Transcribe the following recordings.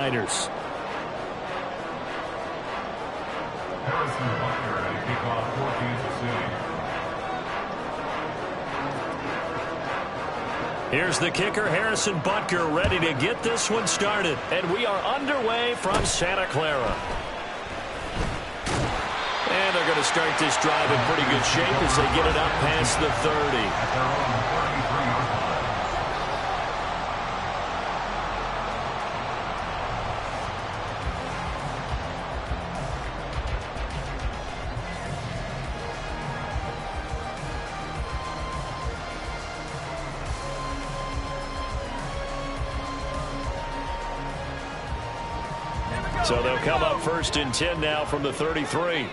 Niners. Here's the kicker, Harrison Butker, ready to get this one started. And we are underway from Santa Clara. And they're going to start this drive in pretty good shape as they get it up past the 30. So they'll come up 1st and 10 now from the 33.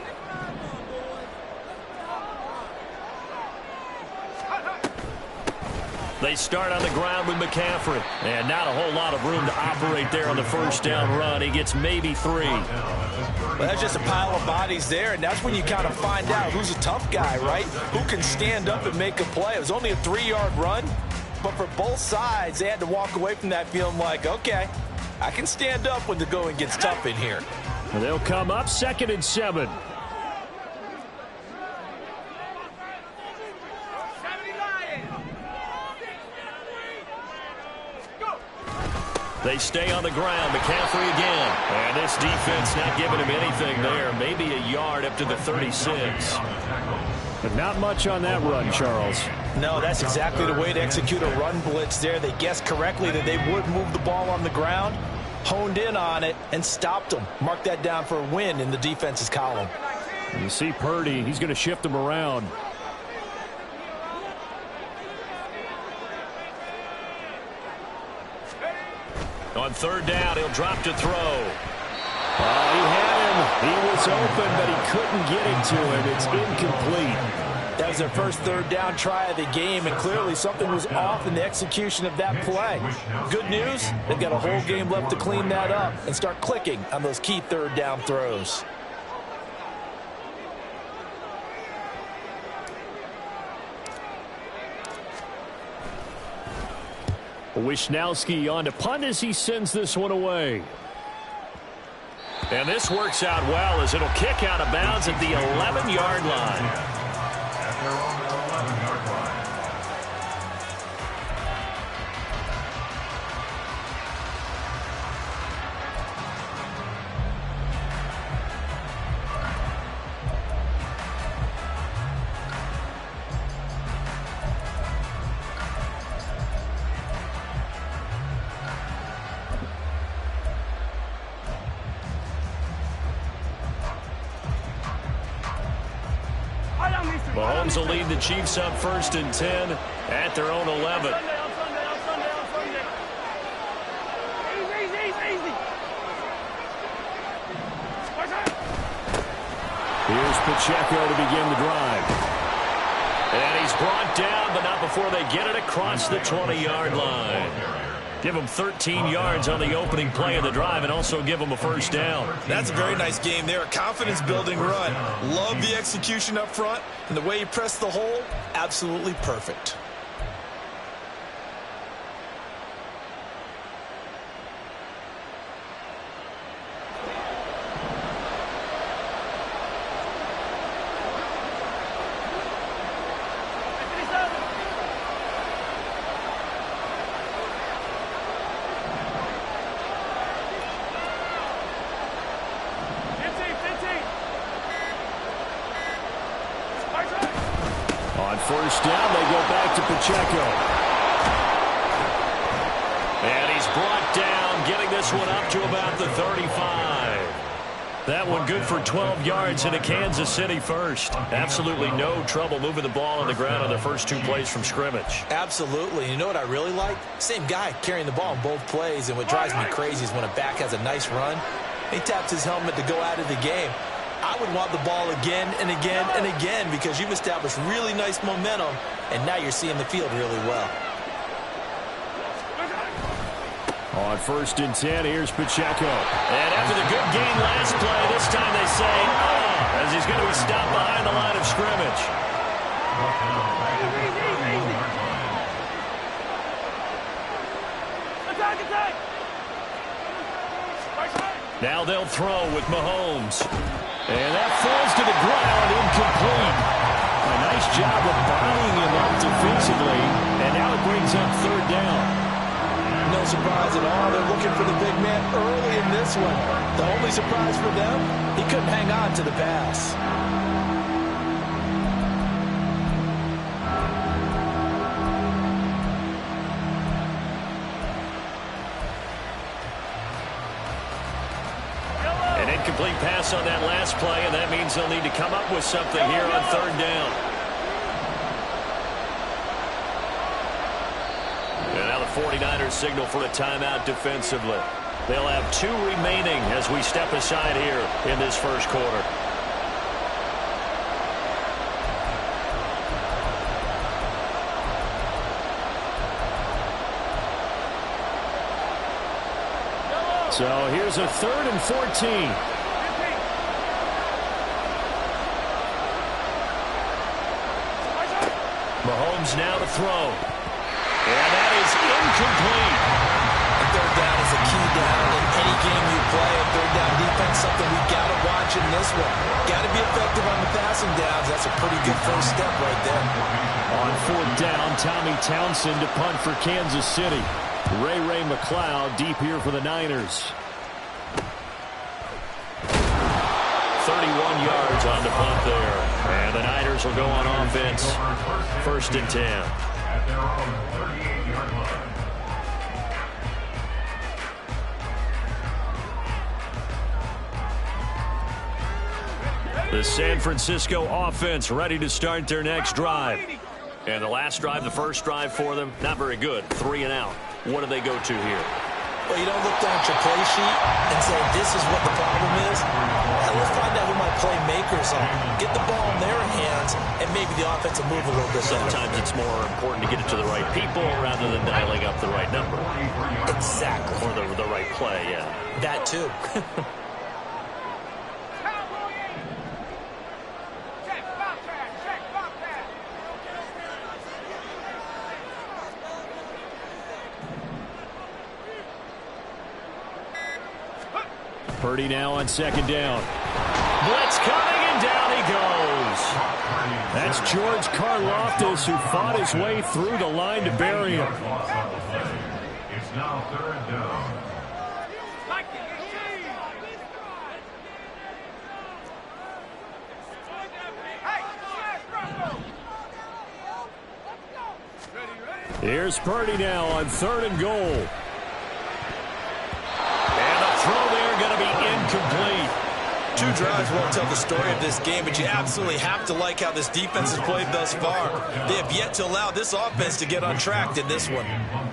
They start on the ground with McCaffrey. And not a whole lot of room to operate there on the first down run. He gets maybe 3. Well, that's just a pile of bodies there, and that's when you kind of find out who's a tough guy, right? Who can stand up and make a play. It was only a 3-yard run, but for both sides, they had to walk away from that feeling like, okay, I can stand up when the going gets tough in here. And they'll come up 2nd and 7. They stay on the ground. McCaffrey again. And this defense not giving him anything there. Maybe a yard up to the 36. But not much on that run, Charles. No, that's exactly the way to execute a run blitz there. They guessed correctly that they would move the ball on the ground, honed in on it, and stopped them. Mark that down for a win in the defense's column. And you see Purdy, he's going to shift them around. On 3rd down, he'll drop to throw. He had him. He was open, but he couldn't get it to him. It's incomplete. That was their first 3rd down try of the game, and clearly something was off in the execution of that play. Good news, they've got a whole game left to clean that up and start clicking on those key 3rd down throws. Wishnowski on to punt as he sends this one away. And this works out well as it'll kick out of bounds at the 11-yard line. Mahomes will lead the Chiefs up 1st and 10 at their own 11. Here's Pacheco to begin the drive. And he's brought down, but not before they get it across the 20-yard line. Give him 13 yards on the opening play of the drive and also give him a 1st down. That's a very nice game there. A confidence-building run. Love the execution up front. And the way he pressed the hole, absolutely perfect. On 1st down, they go back to Pacheco. And he's brought down, getting this one up to about the 35. That one good for 12 yards into Kansas City first. Absolutely no trouble moving the ball on the ground on their first 2 plays from scrimmage. Absolutely. You know what I really like? Same guy carrying the ball in both plays, and what drives me crazy is when a back has a nice run, he taps his helmet to go out of the game. I would want the ball again and again and again because you've established really nice momentum, and now you're seeing the field really well. On 1st and 10, here's Pacheco. And after the good gain last play, this time they say, as he's going to be stopped behind the line of scrimmage. Now they'll throw with Mahomes. And that falls to the ground, incomplete. A nice job of bodying him up defensively. And now it brings up third down. No surprise at all. They're looking for the big man early in this one. The only surprise for them, he couldn't hang on to the pass. An incomplete pass on that last play, and that means they'll need to come up with something here on third down. And now the 49ers signal for a timeout defensively. They'll have 2 remaining as we step aside here in this first quarter. So here's a 3rd and 14. Mahomes now to throw. And that is incomplete. Third down is a key down in any game you play. And third down defense, something we got to watch in this one. Got to be effective on the passing downs. That's a pretty good first step right there. On 4th down, Tommy Townsend to punt for Kansas City. Ray McCloud deep here for the Niners. 31 yards on the punt there. And the Niners will go on offense. 1st and 10. At their own 38-yard line. The San Francisco offense ready to start their next drive. And the last drive, the first drive for them, not very good. 3 and out. What do they go to here? Well, you don't look down at your play sheet and say, this is what the problem is. Now let's find out who my playmakers are. Get the ball in their hands, and maybe the offense will move a little bit better. Sometimes it's more important to get it to the right people rather than dialing up the right number. Exactly. Or the right play, yeah. That too. Purdy now on 2nd down. Blitz coming, and down he goes. That's George Karlaftis, who fought his way through the line to bury him. It's now 3rd down. Here's Purdy now on 3rd and goal. And the throw there going to be incomplete. 2 drives won't tell the story of this game, but you absolutely have to like how this defense has played thus far. They have yet to allow this offense to get on track in this one.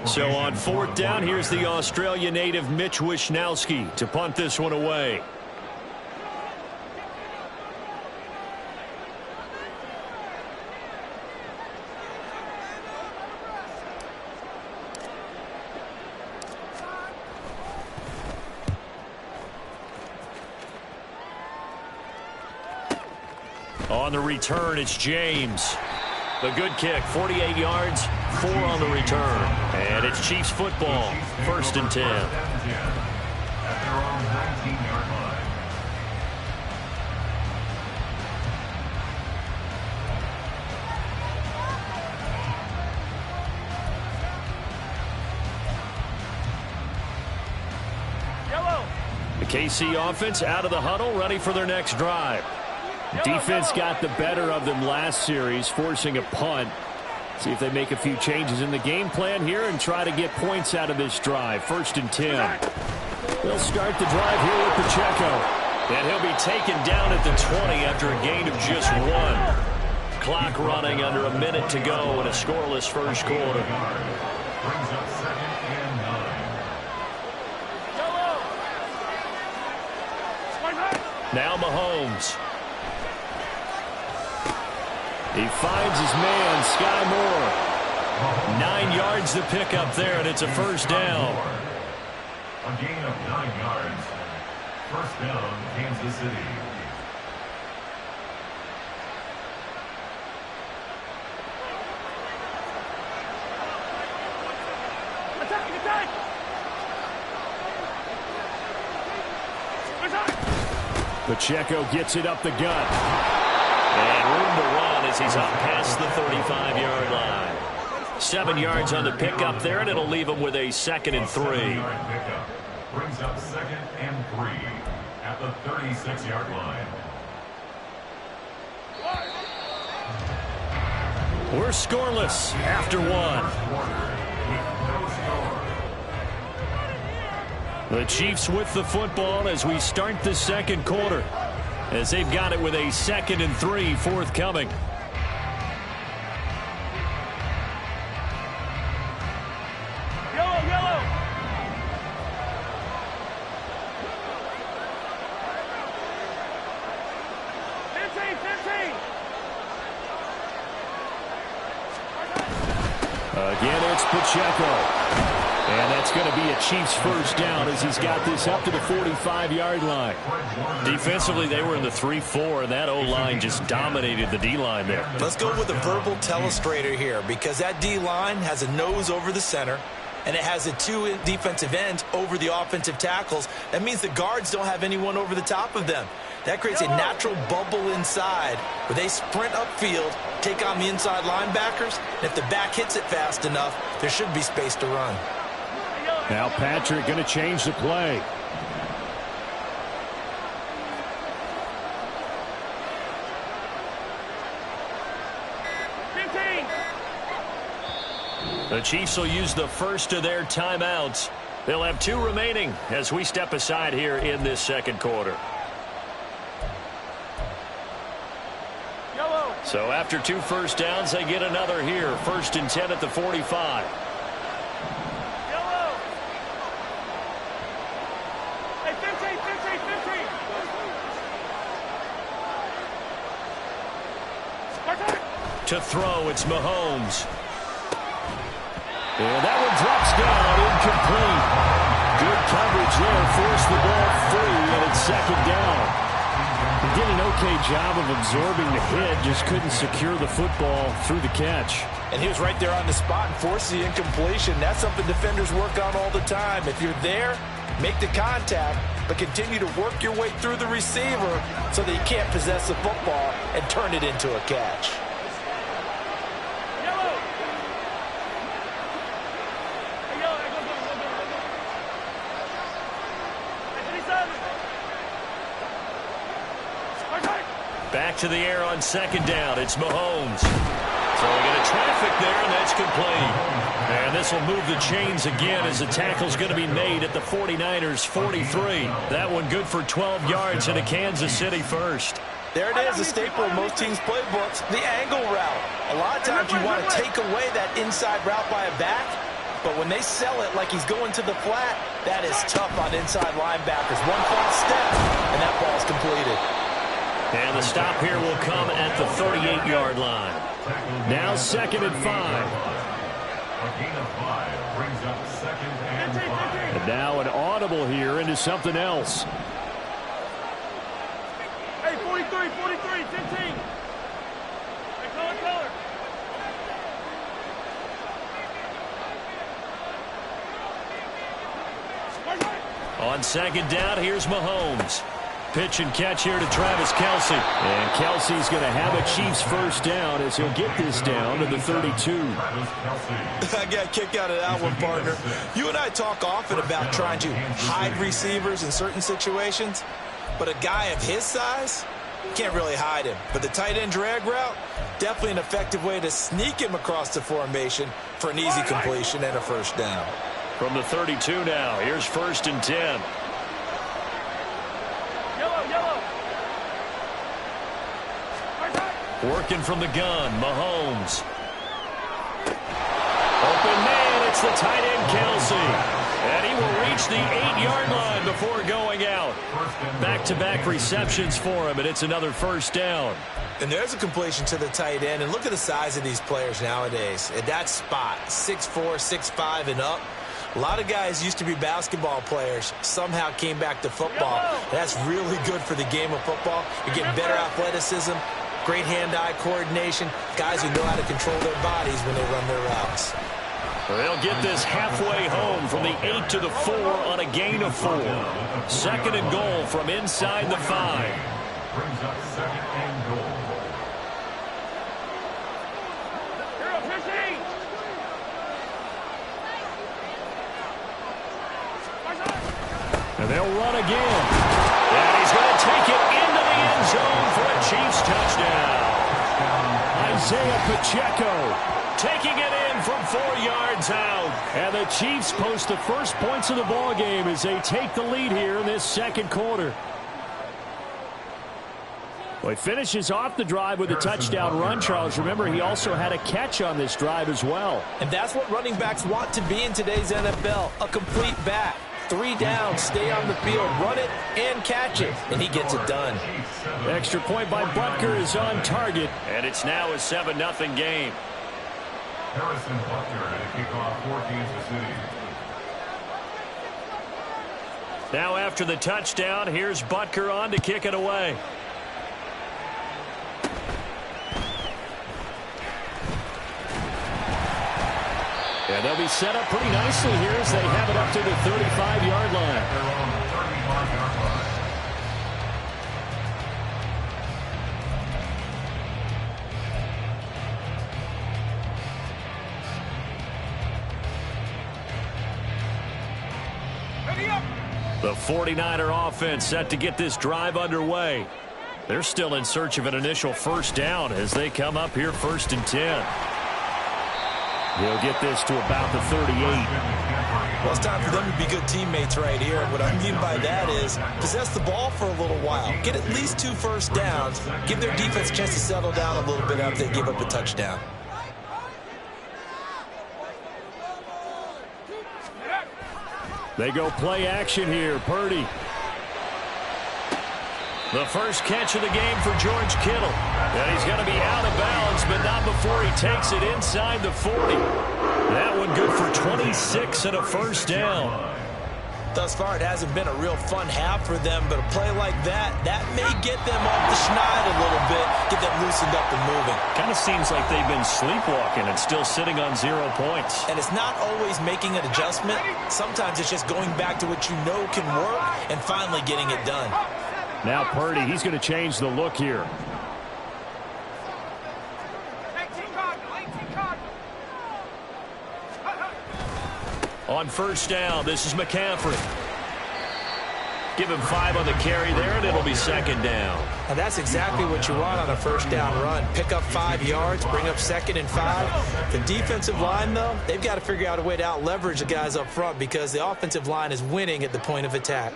So on 4th down, here's the Australia native Mitch Wishnowsky to punt this one away. On the return, it's James. The good kick, 48 yards, 4 on the return. And it's Chiefs football, 1st and 10. At their own 19-yard line. The KC offense out of the huddle, ready for their next drive. Defense got the better of them last series, forcing a punt. See if they make a few changes in the game plan here and try to get points out of this drive. 1st and 10. They'll start the drive here with Pacheco. And he'll be taken down at the 20 after a gain of just 1. Clock running under a minute to go in a scoreless first quarter. Brings up 2nd and 9. Now Mahomes. He finds his man, Sky Moore. 9 yards to pick up there, and it's a 1st down. A gain of 9 yards. 1st down, Kansas City. Pacheco gets it up the gut. And room to run as he's up past the 35-yard line. 7 yards on the pickup there, and it'll leave him with a 2nd and 3. Brings up 2nd and 3 at the 36-yard line. We're scoreless after 1. The Chiefs with the football as we start the 2nd quarter, as they've got it with a 2nd and 3 forthcoming. Yellow. 15. Again, it's Pacheco. And that's going to be a Chiefs first down as he's got this up to the 45-yard line. Defensively, they were in the 3-4, and that O-line just dominated the D-line there. Let's go with a verbal telestrator here, because that D-line has a nose over the center, and it has the 2 defensive ends over the offensive tackles. That means the guards don't have anyone over the top of them. That creates a natural bubble inside where they sprint upfield, take on the inside linebackers, and if the back hits it fast enough, there should be space to run. Now Patrick going to change the play. The Chiefs will use the first of their timeouts. They'll have 2 remaining as we step aside here in this 2nd quarter. Yellow. So after 2 first downs, they get another here. 1st and 10 at the 45. Yellow. Hey, 15. To throw, it's Mahomes. And that one drops down, incomplete. Good coverage there, forced the ball free, and it's 2nd down. He did an okay job of absorbing the hit, just couldn't secure the football through the catch. And he was right there on the spot and forced the incompletion. That's something defenders work on all the time. If you're there, make the contact, but continue to work your way through the receiver so that you can't possess the football and turn it into a catch. Back to the air on 2nd down. It's Mahomes. So we got a traffic there, and that's complete. And this will move the chains again as the tackle's going to be made at the 49ers 43. That one good for 12 yards and a Kansas City first. There it is, a staple of most teams' playbooks, the angle route. A lot of times you want to take away that inside route by a back, but when they sell it like he's going to the flat, that is tough on inside linebackers. One false step, and that ball's completed. And the stop here will come at the 38-yard line. Now 2nd and 5. A gain of 5 brings up 2nd and 5. And now an audible here into something else. Hey, 43, 15. Hey, color. On 2nd down, here's Mahomes. Pitch and catch here to Travis Kelce. And Kelce's going to have a Chiefs first down as he'll get this down to the 32. I got a kick out of that one, partner. You and I talk often about trying to hide receivers in certain situations, but a guy of his size can't really hide him. But the tight end drag route, definitely an effective way to sneak him across the formation for an easy completion and a first down. From the 32 now, here's 1st and 10. Working from the gun, Mahomes. Open man, it's the tight end, Kelce. And he will reach the 8-yard line before going out. Back-to-back receptions for him, and it's another first down. And there's a completion to the tight end, and look at the size of these players nowadays. At that spot, 6'4", 6'5", and up. A lot of guys used to be basketball players, somehow came back to football. That's really good for the game of football. You're getting better athleticism, great hand-eye coordination, guys who know how to control their bodies when they run their routes. They'll get this halfway home from the 8 to the 4 on a gain of 4. Second and goal from inside the 5. Brings up second and goal. And they'll run again. And he's going to take it into the end zone for a Chiefs touchdown. Isaiah Pacheco taking it in from 4 yards out. And the Chiefs post the first points of the ball game as they take the lead here in this second quarter. Well, he finishes off the drive with a touchdown run, Charles. Remember, he also had a catch on this drive as well. And that's what running backs want to be in today's NFL, a complete back. 3 down, stay on the field, run it, and catch it. And he gets it done. Extra point by Butker is on target. And it's now a 7-0 game. Harrison Butker to kick off for Kansas City. Now after the touchdown, here's Butker on to kick it away. And they'll be set up pretty nicely here as they have it up to the 35-yard line. They're on the 35-yard line. The 49er offense set to get this drive underway. They're still in search of an initial first down as they come up here 1st and 10. He'll get this to about the 38. Well, it's time for them to be good teammates right here. What I mean by that is possess the ball for a little while. Get at least 2 first downs. Give their defense a chance to settle down a little bit after they give up a touchdown. They go play action here. Purdy. The first catch of the game for George Kittle. And he's going to be out of bounds, but not before he takes it inside the 40. That one good for 26 and a first down. Thus far, it hasn't been a real fun half for them, but a play like that may get them off the schneid a little bit, get them loosened up and moving. Kind of seems like they've been sleepwalking and still sitting on 0 points. And it's not always making an adjustment. Sometimes it's just going back to what you know can work and finally getting it done. Now Purdy, he's going to change the look here. On first down, this is McCaffrey. Give him 5 on the carry there, and it'll be second down. And that's exactly what you want on a first down run. Pick up 5 yards, bring up 2nd and 5. The defensive line, though, they've got to figure out a way to out-leverage the guys up front because the offensive line is winning at the point of attack.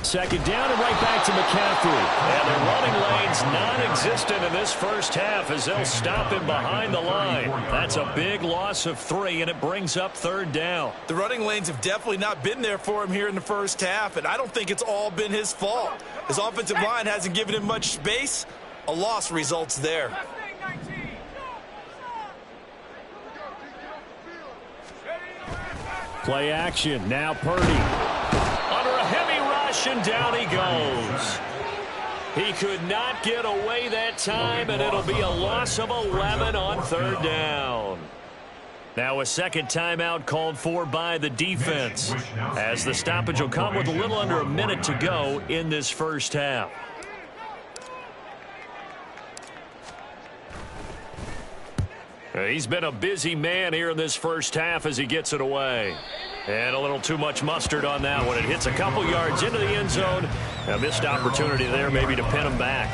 Second down and right back to McCaffrey. And the running lane's non-existent in this first half as they'll stop him behind the line. That's a big loss of 3, and it brings up 3rd down. The running lanes have definitely not been there for him here in the first half, and I don't think it's all been his fault. His offensive line hasn't given him much space. A loss results there. Play action. Now Purdy. Under a heavy rush, and down he goes. He could not get away that time, and it'll be a loss of 11 on 3rd down. Now a second timeout called for by the defense, as the stoppage will come with a little under a minute to go in this first half. He's been a busy man here in this first half as he gets it away. And a little too much mustard on that one. It hits a couple yards into the end zone. A missed opportunity there maybe to pin him back.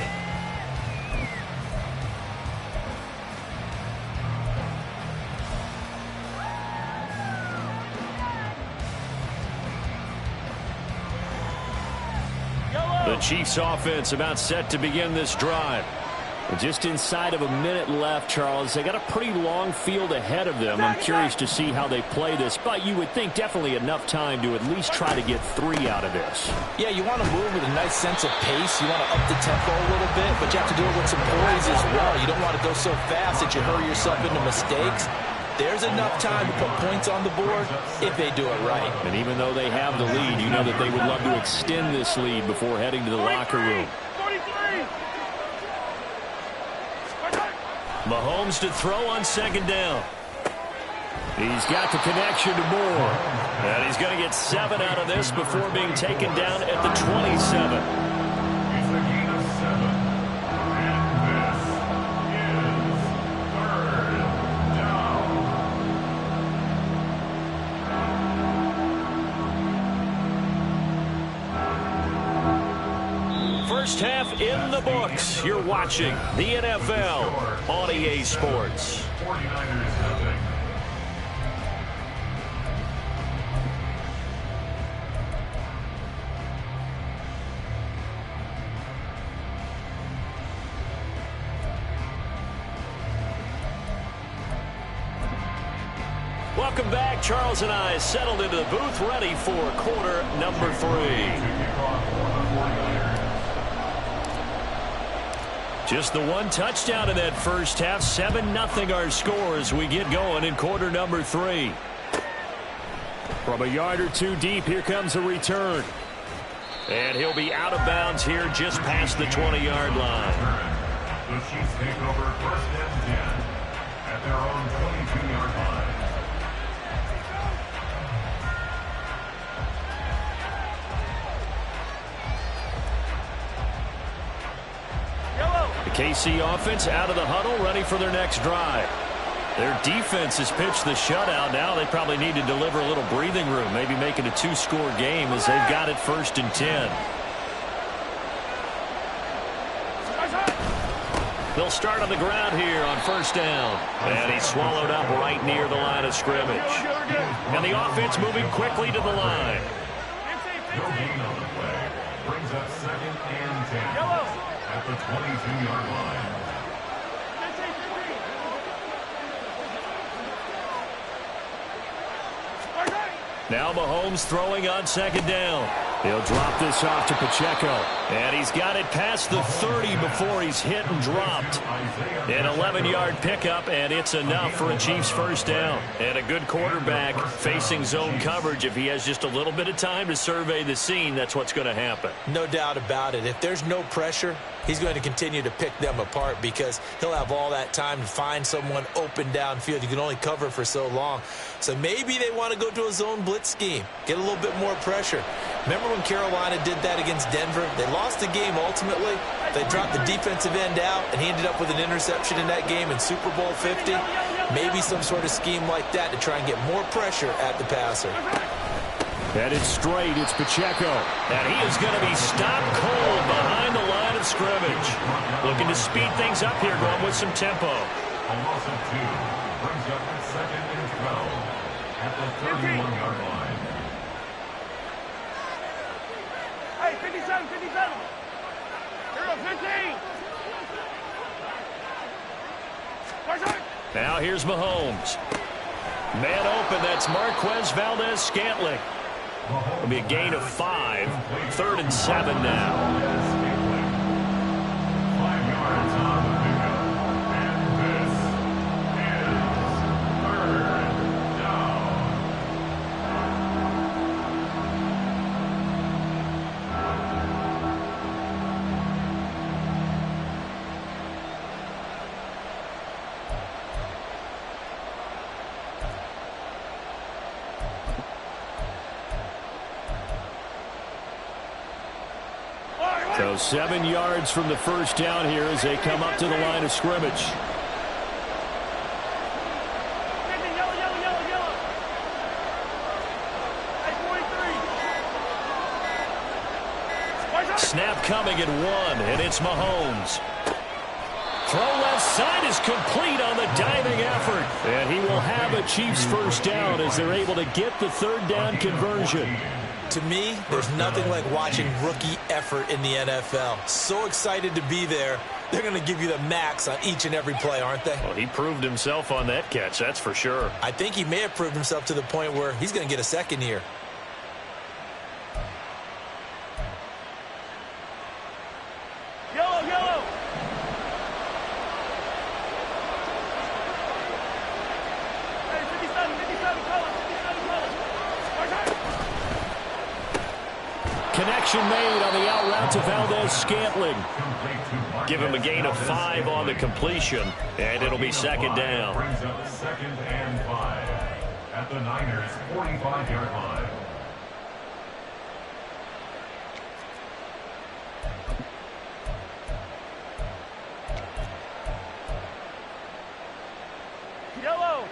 The Chiefs offense about set to begin this drive. Just inside of a minute left, Charles. They got a pretty long field ahead of them. I'm curious to see how they play this, but you would think definitely enough time to at least try to get 3 out of this. Yeah, you want to move with a nice sense of pace. You want to up the tempo a little bit, but you have to do it with some poise as well. You don't want to go so fast that you hurry yourself into mistakes. There's enough time to put points on the board if they do it right. And even though they have the lead, you know that they would love to extend this lead before heading to the locker room. 43. Mahomes to throw on second down. He's got the connection to Moore. And he's going to get 7 out of this before being taken down at the 27. It's a gain of 7. And this is third down. First half in the books. You're watching the NFL on EA Sports. 49ers nothing. Welcome back. Charles and I settled into the booth ready for quarter number 3. Just the one touchdown in that first half. 7-0 our score as we get going in quarter number 3. From a yard or two deep, here comes a return. And he'll be out of bounds here just past the 20-yard line. The Chiefs take over first and 10 at their own 22-yard line. The KC offense out of the huddle, ready for their next drive. Their defense has pitched the shutout. Now they probably need to deliver a little breathing room, maybe make it a 2-score game as they've got it first and 10. They'll start on the ground here on first down. And he's swallowed up right near the line of scrimmage. And the offense moving quickly to the line. No gain on the play. Brings up second and 10 at the 22-yard line. Now Mahomes throwing on second down. He'll drop this off to Pacheco. And he's got it past the 30 before he's hit and dropped. An 11-yard pickup, and it's enough for a Chiefs first down. And a good quarterback facing zone coverage. If he has just a little bit of time to survey the scene, that's what's going to happen. No doubt about it. If there's no pressure, he's going to continue to pick them apart because he'll have all that time to find someone open downfield. You can only cover for so long. So maybe they want to go to a zone blitz scheme, get a little bit more pressure. Remember when Carolina did that against Denver? They lost the game ultimately. They dropped the defensive end out, and he ended up with an interception in that game in Super Bowl 50. Maybe some sort of scheme like that to try and get more pressure at the passer. Headed straight, it's Pacheco. And he is going to be stopped cold behind the line of scrimmage. Looking to speed things up here, going with some tempo. A loss of 2 brings up second and 12 at the 31-yard line. Hey, 57, 57. Here goes 15. Now here's Mahomes. Man open, that's Marquez Valdez-Scantling. It'll be a gain of 5. 3rd and 7 now. 5 yards on the pickup. And this is third down. So 7 yards from the first down here as they come up to the line of scrimmage. Yellow, yellow, yellow, yellow. Hey, 43. Snap coming at 1, and it's Mahomes. Throw left side is complete on the diving effort. And he will have a Chiefs first down as they're able to get the 3rd down conversion. To me, there's nothing like watching rookie effort in the NFL. So excited to be there. They're going to give you the max on each and every play, aren't they? Well, he proved himself on that catch, that's for sure. I think he may have proved himself to the point where he's going to get a second here. Yellow, yellow. Connection made on the out route to Valdez-Scantling. Give him a gain of 5 on the completion, and it'll be second down. Brings up 2nd and 5 at the Niners' 45-yard line. Yellow.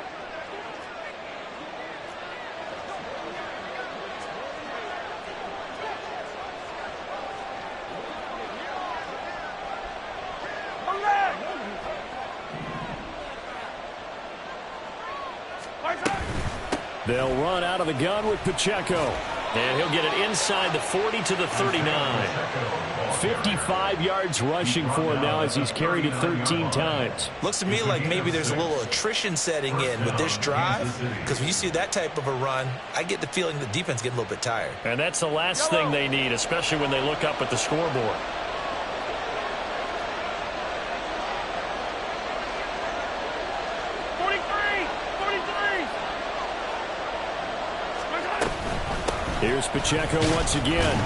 Come back. They'll run out of the gun with Pacheco. And he'll get it inside the 40 to the 39. 55 yards rushing for him now as he's carried it 13 times. Looks to me like maybe there's a little attrition setting in with this drive, because when you see that type of a run, I get the feeling the defense getting a little bit tired. And that's the last thing they need, especially when they look up at the scoreboard. Here's Pacheco once again.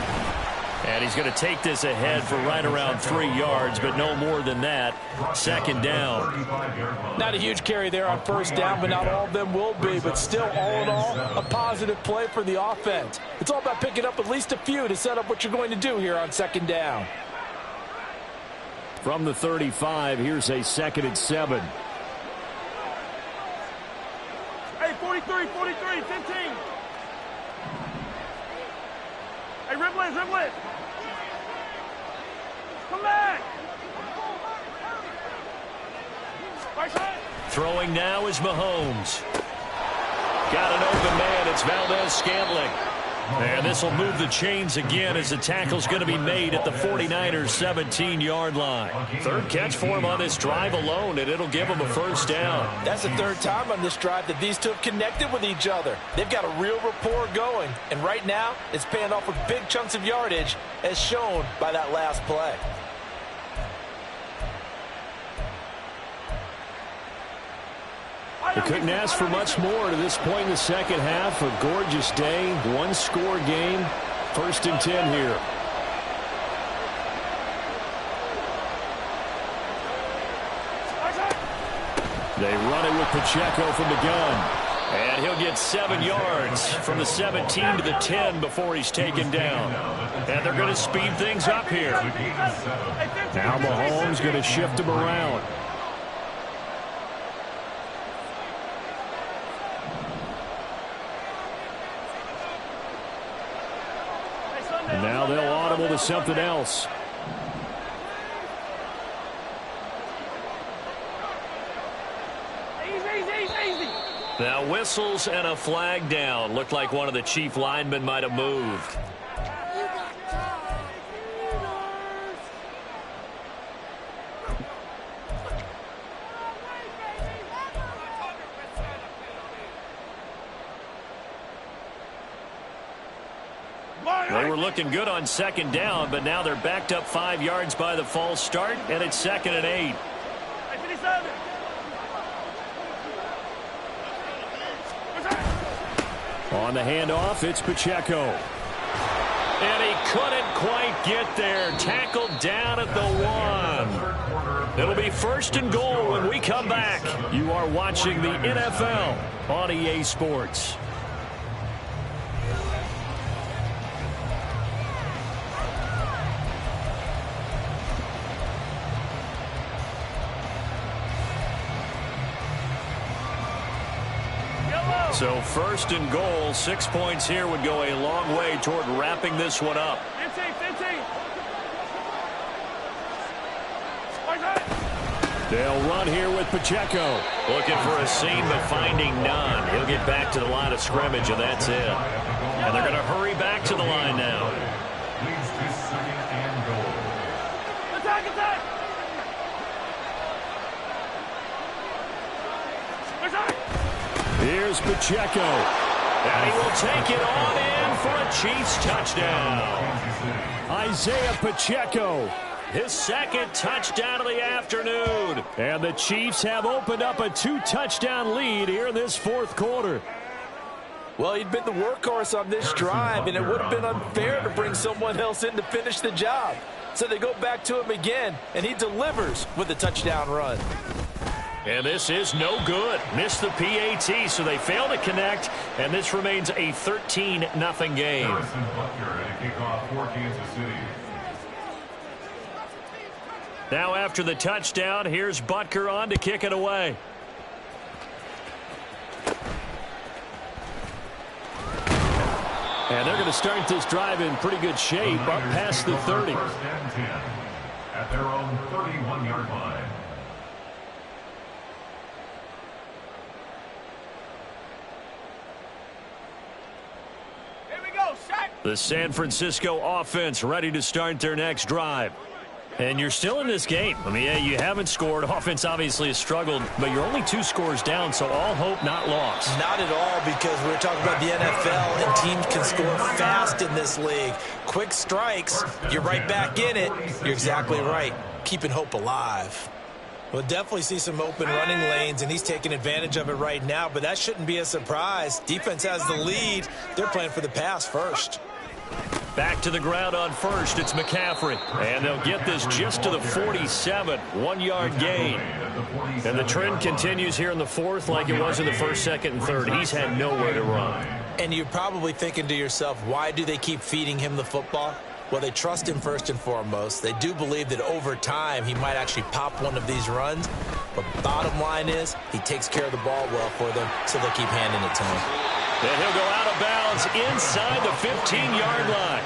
And he's going to take this ahead for right around 3 yards, but no more than that. Second down. Not a huge carry there on first down, but not all of them will be. But still, all in all, a positive play for the offense. It's all about picking up at least a few to set up what you're going to do here on second down. From the 35, here's a 2nd and 7. Hey, 43, 15. Hey, Riblet. Come back. Right side. Throwing now is Mahomes. Got an open man. It's Valdez-Scantling. And this will move the chains again as the tackle's going to be made at the 49ers' 17-yard line. 3rd catch for him on this drive alone, and it'll give him a first down. That's the 3rd time on this drive that these two have connected with each other. They've got a real rapport going, and right now it's paying off with big chunks of yardage as shown by that last play. They couldn't ask for much more to this point in the second half. A gorgeous day, 1-score game. 1st and 10 here. They run it with Pacheco from the gun. And he'll get 7 yards from the 17 to the 10 before he's taken down. And they're going to speed things up here. Now Mahomes going to shift him around. And now they'll audible to something else. Easy. Now whistles and a flag down. Looked like one of the chief linemen might have moved. They were looking good on second down, but now they're backed up 5 yards by the false start, and it's 2nd and 8. On the handoff, it's Pacheco. And he couldn't quite get there. Tackled down at the 1. It'll be 1st and goal when we come back. You are watching the NFL on EA Sports. So 1st and goal, 6 points here would go a long way toward wrapping this one up. 15. They'll run here with Pacheco. Looking for a seam, but finding none. He'll get back to the line of scrimmage, and that's it. And they're going to hurry back to the line now. Leads to 2nd and goal. Attack! Here's Pacheco. And he will take it on in for a Chiefs touchdown. Isaiah Pacheco, his 2nd touchdown of the afternoon. And the Chiefs have opened up a 2-touchdown lead here in this 4th quarter. Well, he'd been the workhorse on this drive, and it would have been unfair to bring someone else in to finish the job. So they go back to him again, and he delivers with a touchdown run. And this is no good. Missed the PAT, so they fail to connect, and this remains a 13-0 game. Harrison Butker at a kickoff for Kansas City. Now after the touchdown, here's Butker on to kick it away. And they're going to start this drive in pretty good shape, up past the 30. First and 10 at their own 31-yard line. Here we go, Shaq. The San Francisco offense ready to start their next drive. And you're still in this game. I mean, yeah, you haven't scored. Offense obviously has struggled, but you're only 2 scores down, so all hope not lost. Not at all, because we're talking about the NFL, and teams can score fast in this league. Quick strikes, you're right back in it. You're exactly right. Keeping hope alive. We'll definitely see some open running lanes, and he's taking advantage of it right now, but that shouldn't be a surprise. Defense has the lead. They're playing for the pass first. Back to the ground on first. It's McCaffrey. And they'll get this just to the 47. 1-yard gain. And the trend continues here in the fourth like it was in the first, second, and third. He's had nowhere to run. And you're probably thinking to yourself, why do they keep feeding him the football? Well, they trust him first and foremost. They do believe that over time he might actually pop one of these runs. But bottom line is he takes care of the ball well for them, so they'll keep handing it to him. And he'll go out of bounds inside the 15-yard line.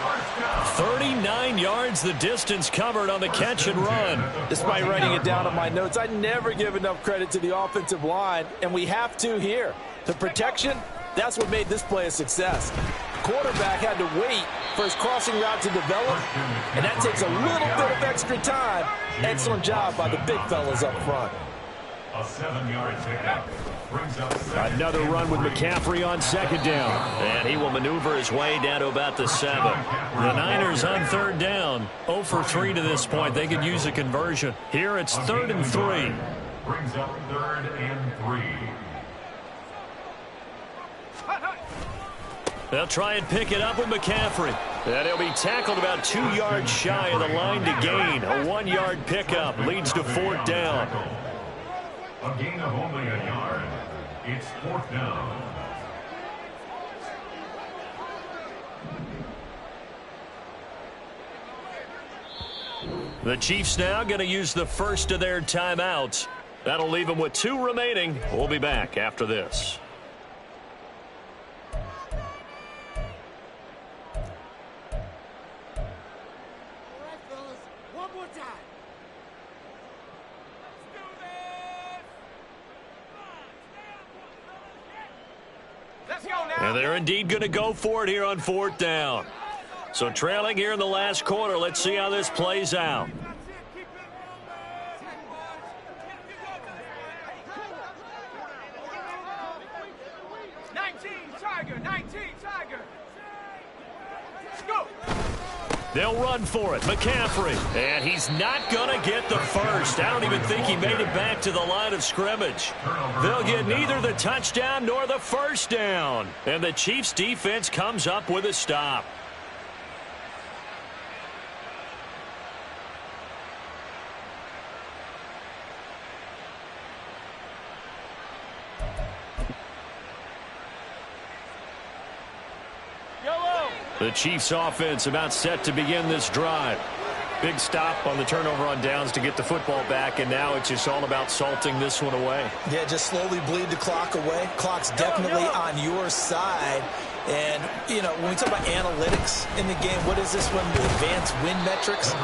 39 yards the distance covered on the catch and run. Despite writing it down on my notes, I never give enough credit to the offensive line, and we have to here. The protection, that's what made this play a success. The quarterback had to wait for his crossing route to develop, and that takes a little bit of extra time. Excellent job by the big fellas up front. A 7-yard pickup. Another run with McCaffrey on second down. And he will maneuver his way down to about the 7. The Niners on third down. 0 for 3 to this point. They could use a conversion. Here it's 3rd and 3. Brings up 3rd and 3. They'll try and pick it up with McCaffrey. And he'll be tackled about 2 yards shy of the line to gain. A 1-yard pickup leads to 4th down. A gain of only a yard. It's 4th down. The Chiefs now going to use the first of their timeouts. That'll leave them with 2 remaining. We'll be back after this. And they're indeed going to go for it here on 4th down. So trailing here in the last quarter. Let's see how this plays out. They'll run for it. McCaffrey. And he's not going to get the first. I don't even think he made it back to the line of scrimmage. They'll get neither the touchdown nor the first down. And the Chiefs defense comes up with a stop. The Chiefs offense about set to begin this drive. Big stop on the turnover on downs to get the football back, and now it's just all about salting this one away. Yeah, just slowly bleed the clock away. Clock's definitely on your side. And, you know, when we talk about analytics in the game, what is this one? The advanced win metrics?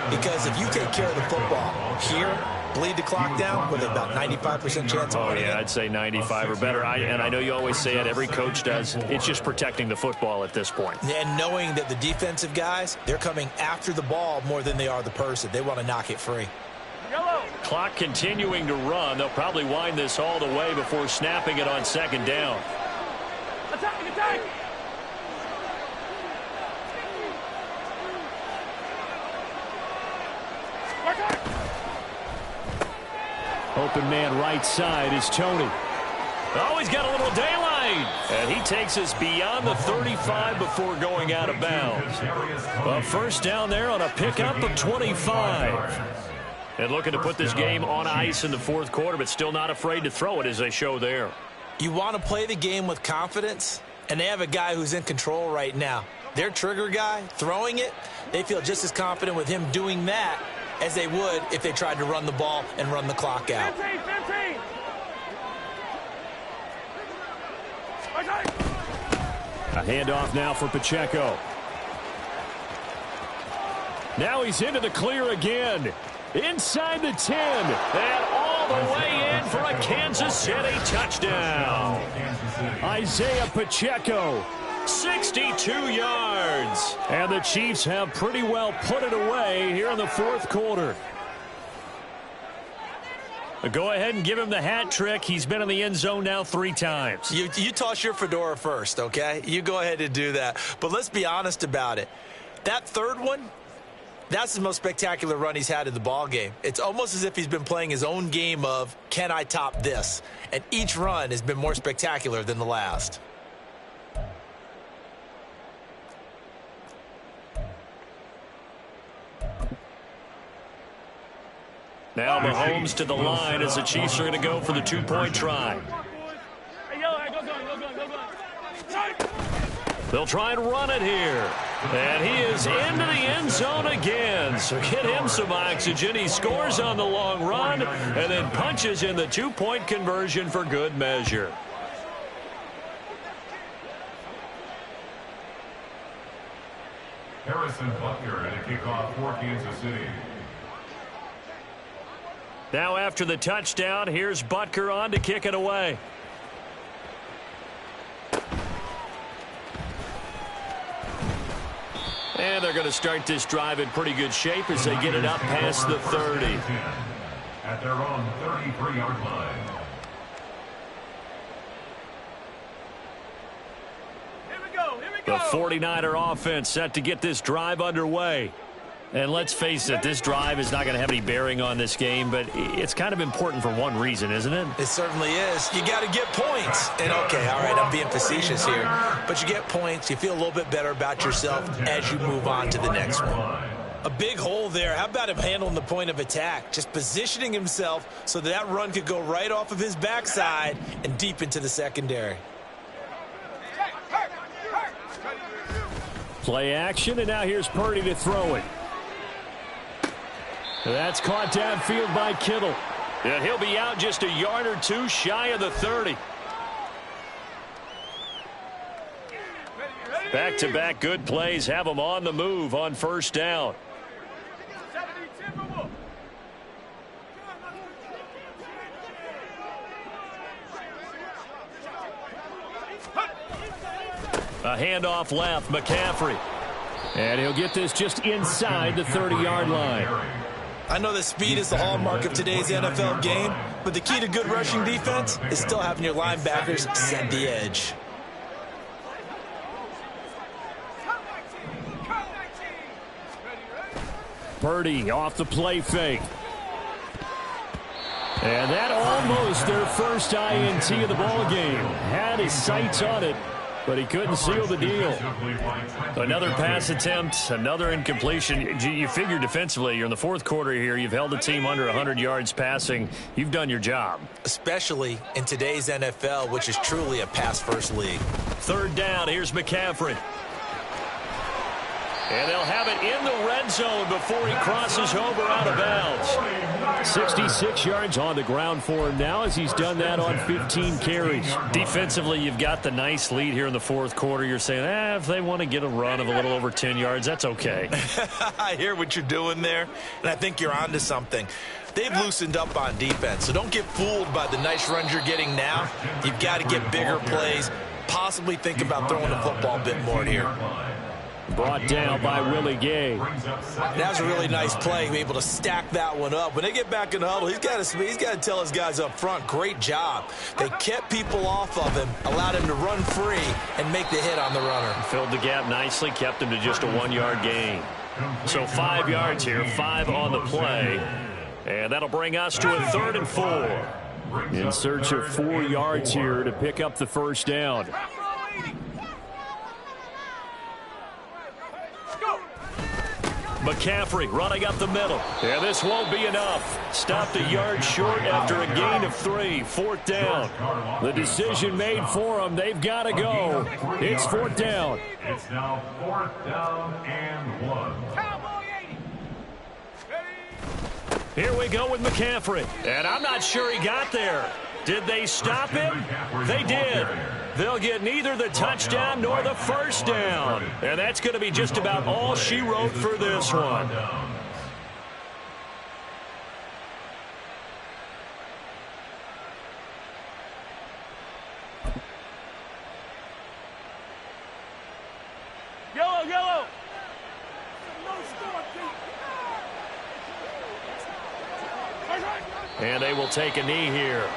Because if you take care of the football here, bleed the clock down with about 95% chance of winning. Yeah, I'd say 95 or better. And I know you always say it, every coach does. It's just protecting the football at this point. And knowing that the defensive guys, they're coming after the ball more than they are the person. They want to knock it free. Clock continuing to run. They'll probably wind this all the way before snapping it on second down. Attack, attack! Open man right side is Tony. Oh, he's got a little daylight. right. And he takes us beyond the 35 before going out of bounds. A first down there on a pickup of 25. And looking to put this game on ice in the fourth quarter, but still not afraid to throw it as they show there. You want to play the game with confidence, and they have a guy who's in control right now. Their trigger guy, throwing it, they feel just as confident with him doing that as they would if they tried to run the ball and run the clock out. 15. A handoff now for Pacheco. Now he's into the clear again. Inside the 10. And all the way in for a Kansas City touchdown. Isaiah Pacheco, 62 yards. And the Chiefs have pretty well put it away here in the fourth quarter. Go ahead and give him the hat trick. He's been in the end zone now 3 times. You toss your fedora first, okay? You go ahead and do that. But let's be honest about it. That third one, that's the most spectacular run he's had in the ball game. It's almost as if he's been playing his own game of, can I top this? And each run has been more spectacular than the last. Now Mahomes to the line as the Chiefs are going to go for the 2-point try. They'll try and run it here. And he is into the end zone again. So get him some oxygen. He scores on the long run and then punches in the 2-point conversion for good measure. Harrison Butker at a kickoff for Kansas City. Now after the touchdown, here's Butker on to kick it away. And they're going to start this drive in pretty good shape as they get it up past the 30. At their own 33-yard line. Here we go. The 49er offense set to get this drive underway. And let's face it, this drive is not going to have any bearing on this game, but it's kind of important for one reason, isn't it? It certainly is. You got to get points. And, okay, all right, I'm being facetious here. But you get points. You feel a little bit better about yourself as you move on to the next one. A big hole there. How about him handling the point of attack? Just positioning himself so that run could go right off of his backside and deep into the secondary. Play action, and now here's Purdy to throw it. That's caught downfield by Kittle. And he'll be out just a yard or two shy of the 30. Back-to-back good plays have him on the move on first down. A handoff left, McCaffrey. And he'll get this just inside the 30-yard line. I know that speed is the hallmark of today's NFL game, but the key to good rushing defense is still having your linebackers set the edge. Purdy off the play fake. And that almost their first INT of the ball game. Had his sights on it, but he couldn't seal the deal. Another pass attempt, another incompletion. You figure defensively, you're in the fourth quarter here. You've held the team under 100 yards passing. You've done your job. Especially in today's NFL, which is truly a pass-first league. Third down, here's McCaffrey. And they'll have it in the red zone before he crosses over out of bounds. 66 yards on the ground for him now as he's done that on 15 carries. Defensively, you've got the nice lead here in the fourth quarter. You're saying, if they want to get a run of a little over 10 yards, that's okay. I hear what you're doing there, and I think you're onto something. They've loosened up on defense, so don't get fooled by the nice runs you're getting now. You've got to get bigger plays, possibly think about throwing the football a bit more here. Brought down by Willie Gay. That was a really nice play, able to stack that one up. When they get back in the huddle, he's got to tell his guys up front, great job. They kept people off of him, allowed him to run free, and make the hit on the runner. Filled the gap nicely, kept him to just a 1-yard gain. So 5 yards here, 5 on the play. And that'll bring us to a 3rd and 4. In search of 4 yards here to pick up the first down. McCaffrey running up the middle. And this won't be enough. Stopped a yard short after a gain of 3. 4th down. The decision made for them. They've got to go. It's 4th down. It's now 4th down and 1. Here we go with McCaffrey. And I'm not sure he got there. Did they stop him? They did. They'll get neither the touchdown nor the first down. And that's going to be just about all she wrote for this one. Yellow, yellow. And they will take a knee here.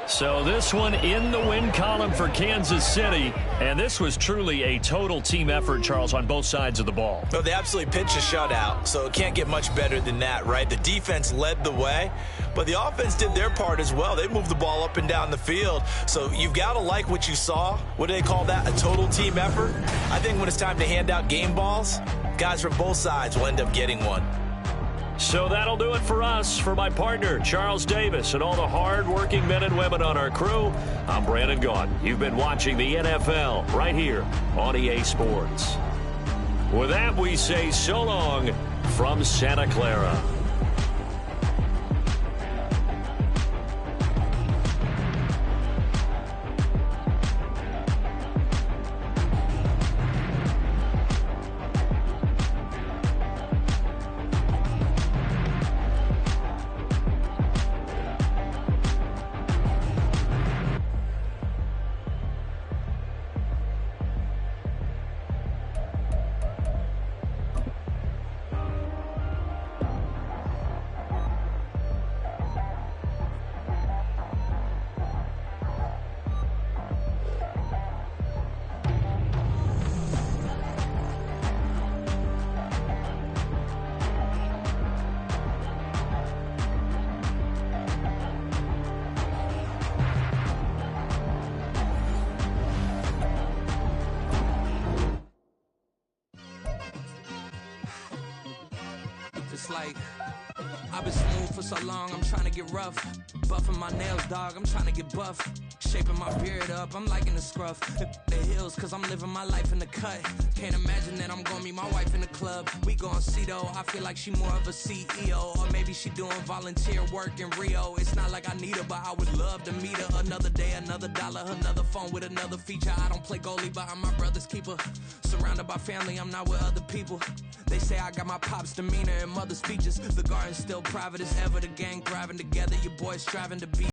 So this one in the win column for Kansas City. And this was truly a total team effort, Charles, on both sides of the ball. Well, they absolutely pitched a shutout, so it can't get much better than that, right? The defense led the way, but the offense did their part as well. They moved the ball up and down the field. So you've got to like what you saw. What do they call that? A total team effort? I think when it's time to hand out game balls, guys from both sides will end up getting one. So that'll do it for us. For my partner, Charles Davis, and all the hard-working men and women on our crew, I'm Brandon Gaudin. You've been watching the NFL right here on EA Sports. With that, we say so long from Santa Clara. Like, I've been smooth for so long, I'm trying to get rough. Buffing my nails, dog, I'm trying to get buff. Shaping my beard up, I'm liking the scruff. The hills, cause I'm living my life in the cut. Can't imagine that I'm gonna meet my wife in the club. We gon' see though, I feel like she more of a CEO. Or maybe she doing volunteer work in Rio. It's not like I need her, but I would love to meet her. Another day, another dollar, another phone with another feature. I don't play goalie, but I'm my brother's keeper. Surrounded by family, I'm not with other people. They say I got my pop's demeanor and mother's features. The garden's still private as ever. The gang thriving together. Your boys striving to be